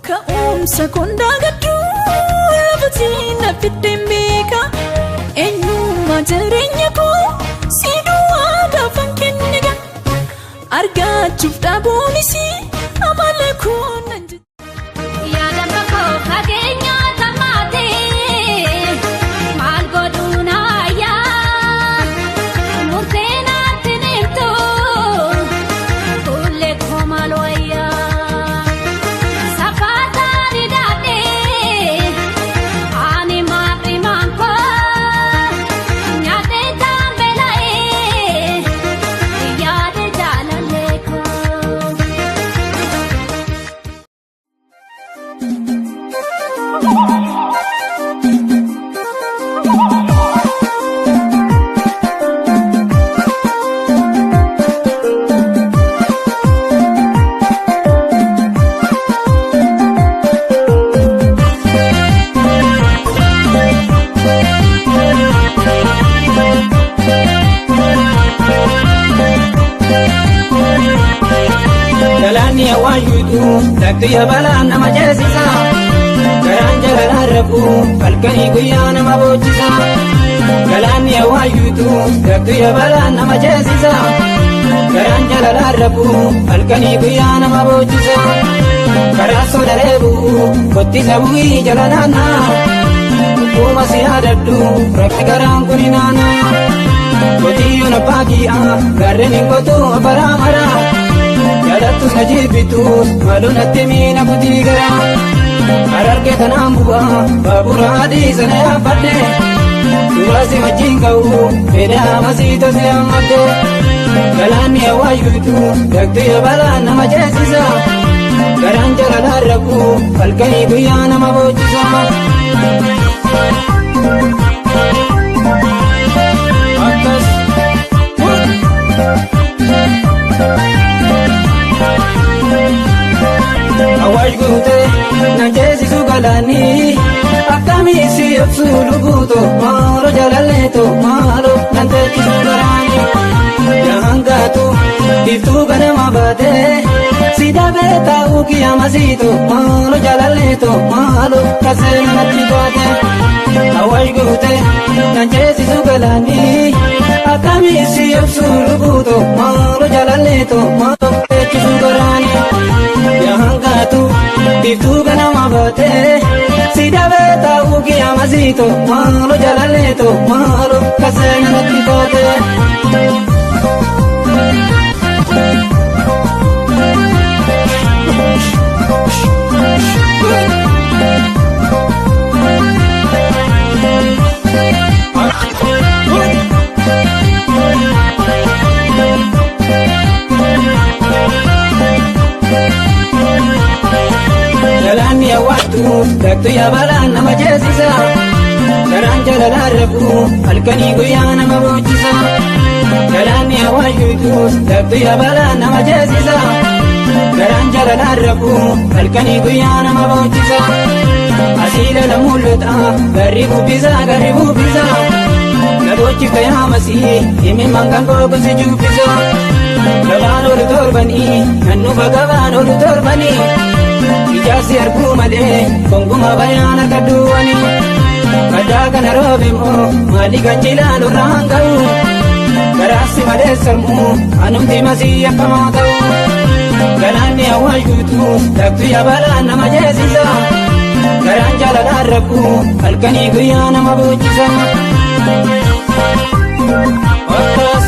Ka'umsa kondaa gadduu lafatiin nafiddeen beeka eenyummaa jireenya koo si duwwaa gaafan kenniga argachuuf dhaabuunis amala koo nan jedhe yaadama koo fageenya tamaatee maal godhuu naayyaa murtee naatti nimtuu fuullee koo maal wayyaa. Taktiya balaan nama jeesisa garaan jalaan rafu halkanii guyyaa nama boojisa galaanni awwaayyuutu taktiya balaan nama jeesisa garaan jalaan rafu halkanii guyyaa nama boojisa karaa soda reebu kottisa bu'ii jala naannaa hukkuma si yaadadhu rakki garaan kuni naannaa kotiyyoon abbaa kii'aa gaarreen hin qotu abaraa maraa Yadattu najibitu malunatti miina kutii gara Ararge tanaan bu'aa baabura adii sana yaafadhe Suurasi wajjin ka'u fedha masiita si hammadde Galaanni awwaayyuutu daktiya balaan nama jeesisa Garaan jalalaan rafu halkanii guyyaa nama boojisa Awaash guutee nan jeesisu galaanii akkamii si obsu lubuuto maalo jaalalleeto maalo nan teechisu garaanii yaangaatu biftuu ganama baatee si dabee taa'uu kiyyamasiito maalo jaalalleeto maalo kasee namatti baate Awaash guutee nan jeesisu galaanii akkamii si obsu lubuuto maalo jaalalleeto maalo teechisu garaanii yaangaatu biftuu ganama baatee si dabee taa'uu kiyyamasiito maalo jaalalleeto maalo kasee namatti baate. Galaanni awwaattu daktiya balaan nama jeesisa garaan jalalaan rafu halkanii guyyaa nama boojisa Galaanni awwaayyuutu daktiya balaan nama jeesisa garaan jalalaan rafu halkanii guyyaa nama boojisa Asiila la mul'ata garri bubbisa Nagochifta yaamasii himi mangaan gogosi jubbisa Gabaan olu torbanii nannufa gabaan olu torbanii Ijaarsi arguu malee konguma bayaana kadduwani Kaddaa kana roobemoo maali ganjilaan urraan ga'u Garaasi malee sarmuu anumti masii akkamaa ta'u Galaanni awwaayyuutu daktiya balaan nama jeesisa Garaan jalalaan rafu halkanii guyyaa nama boojisa Akkas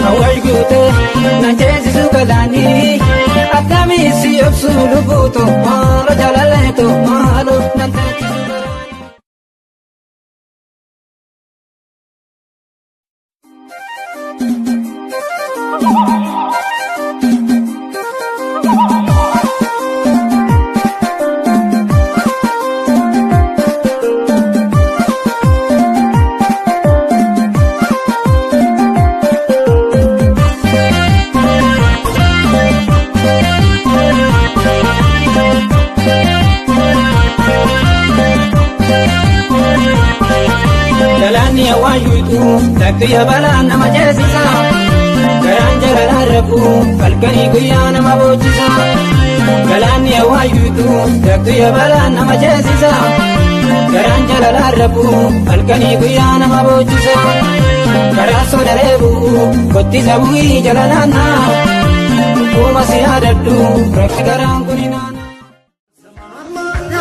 Awaash guutee nan jeesisu galaanii akkamii si obsu lubuuto maalo jaalalleeto maalo nan teechisu yabalan nama jeesisa garaan jalalaan rafu halkanii guyyaa nama boojisa galaanni hawaayuutu daktu yabalan nama jeesisa garaan jalalaan rafu halkanii guyyaa nama boojisa karaa sodareebu kottisa bu'ii jalalaanna kuma si yaadadhu rakki garaan kuninaana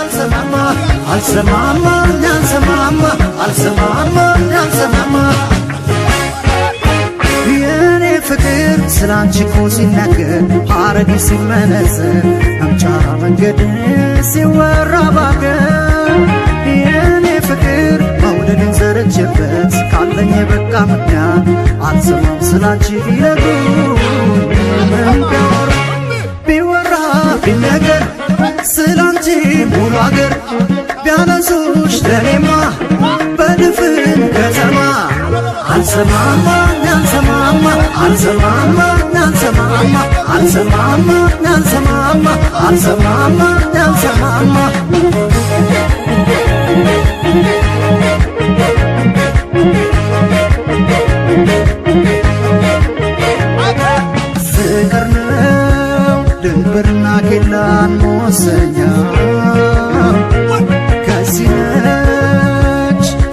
Al-samama, al-samama, al-samama, al-samama የኔ ፍቅር ስላንቺ እኮ ሲናገር ሐረግ ሲመነዘር አምጫ መንገድ ሲወራ ባገር የኔ ፍቅር መውደድን ዘረችበት ካለኝ በቃ ምክንያት አልሰማም ስላንቺ ቢነግሩኝ ቢወራ ቢነገር ስላንቺ ሙሉ አገር ቢያነሱሽ ለኔማ በድፍን ከተማ አልሰማማ ናንሰማማ አልሰማማ ናንሰማማ አልሰማማ ናንሰማማ አልሰማማ ናንሰማማ ፍቅር ነው ድንብርና ኬላን መወሰኛ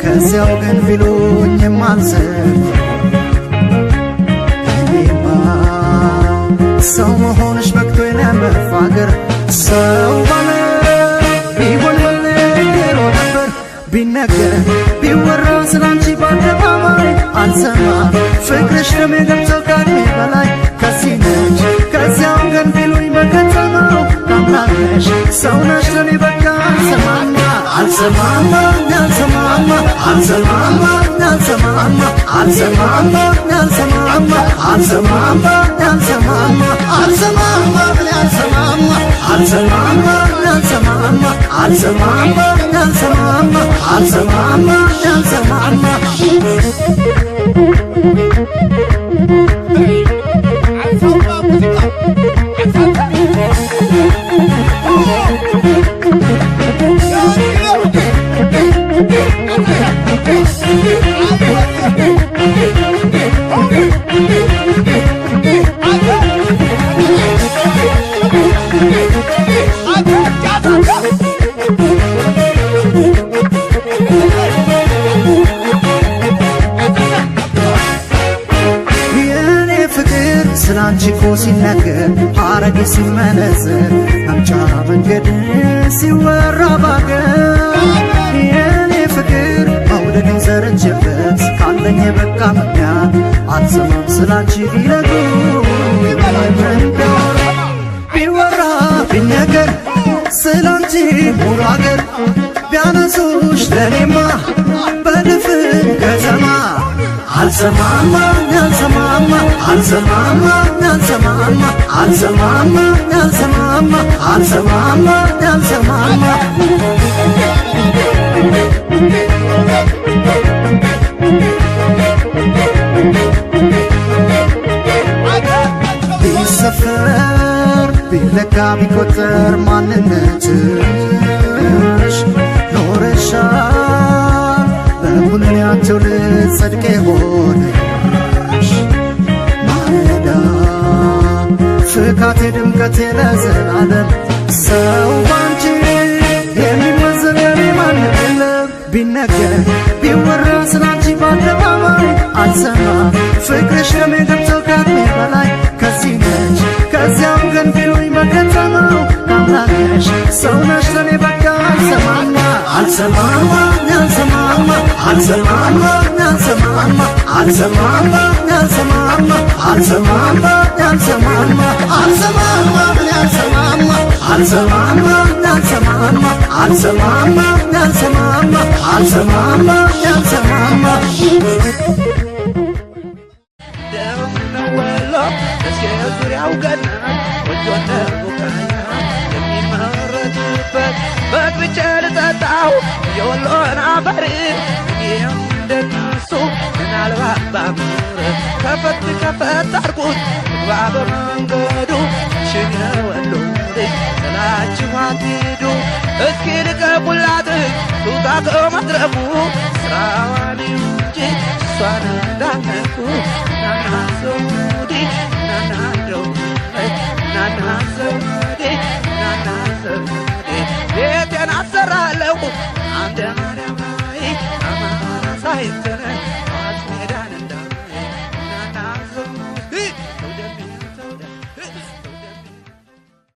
ከዚያው ግን ቢሉኝ የማልሰማ እኔማ ሰው መሆንሽ በቅቶኝ ለመፋገር ሰው ባለ ቢሆን መለየሮ ነበር ቢነገር ቢወራ ስላንቺ በአደባባይ አልሰማ ፍቅርሽ ደሜ ገብቶ ከእድሜ በላይ ከዚህ ነች ከዚያው ግን ቢሉኝ በከተማው ታምናለሽ ሰው ነሽ ለኔ በቃ አልሰማማ አልሰማማ ናልሰማማ አልሰማማ ናልሰማማ አልሰማማ ናልሰማማ አልሰማማ ናልሰማማ አልሰማማ ናልሰማማ አልሰማማ ናልሰማማ አልሰማማ ናልሰማማ አልሰማማ ናልሰማማ ስላንቺ እኮ ሲናገር ሐረግ ሲመነዘር አምጫ መንገድ ሲወራ ባገር የኔ ፍቅር መውደድን ዘረችበት ካለኝ በቃ ምክንያት አልሰማም ስላንቺ ቢነግሩኝ ቢወራ ቢነገር ስላንቺ ሙሉ አገር ቢያነሱሽ ለኔማ በድፍን ከተማ አልሰማማ ናልሰማማ አልሰማማ ናልሰማማ አልሰማማ ናልሰማማ አልሰማማ ናልሰማማ ቢሰፈር ቢለካ ቢቆጠር ማንነትሽ ኖረሻል በሁኔያቸው ልጸድቅ የሆነሽ ማለዳ ፍካቴ ድምቀቴ ለዘላለም ሰው ባንቺ የሚመዘን የኔ ማንም የለም ቢነገር ቢወራ ስላንቺ በአደባባይ አልሰማ ፍቅርሽ ደሜ ገብቶ ከእድሜ በላይ ከዚህ ነች ከዚያም ግን ቢሉኝ በከተማው ታምናለሽ ሰው ነሽ ለኔ በቃ አልሰማማ አልሰማማ ናልሰማማ አልሰማማ ናልሰማማ አልሰማማ ናልሰማማ አልሰማማ ናልሰማማ አልሰማማ ናልሰማማ አልሰማማ ናልሰማማ አልሰማማ ናልሰማማ አልሰማማ ናልሰማማ ደምነወሎ እስከ ዙሪያው ገና ወጆነ ቡቃያ የሚመረቱበት በግብቼ ልጠጣው የወሎን አፈር እኔም እንደነሱ ምናልባት ባምር ከፈት ከፈት አርጉት ምግባ በመንገዱ ሽን የወሎ ልጅ ስላችሁ አትሂዱ እስኪ ልቀቁላት ቱታ ከመድረኩ ስራዋን እንጂ እሷን እንዳነኩ ናና ዘውዴ ናና ዘውዴ ናና ዘውዴ ናና ዘውዴ ቤቴን አሰራለሁ አንደ ማርያም ላይ አማራ ሳይተ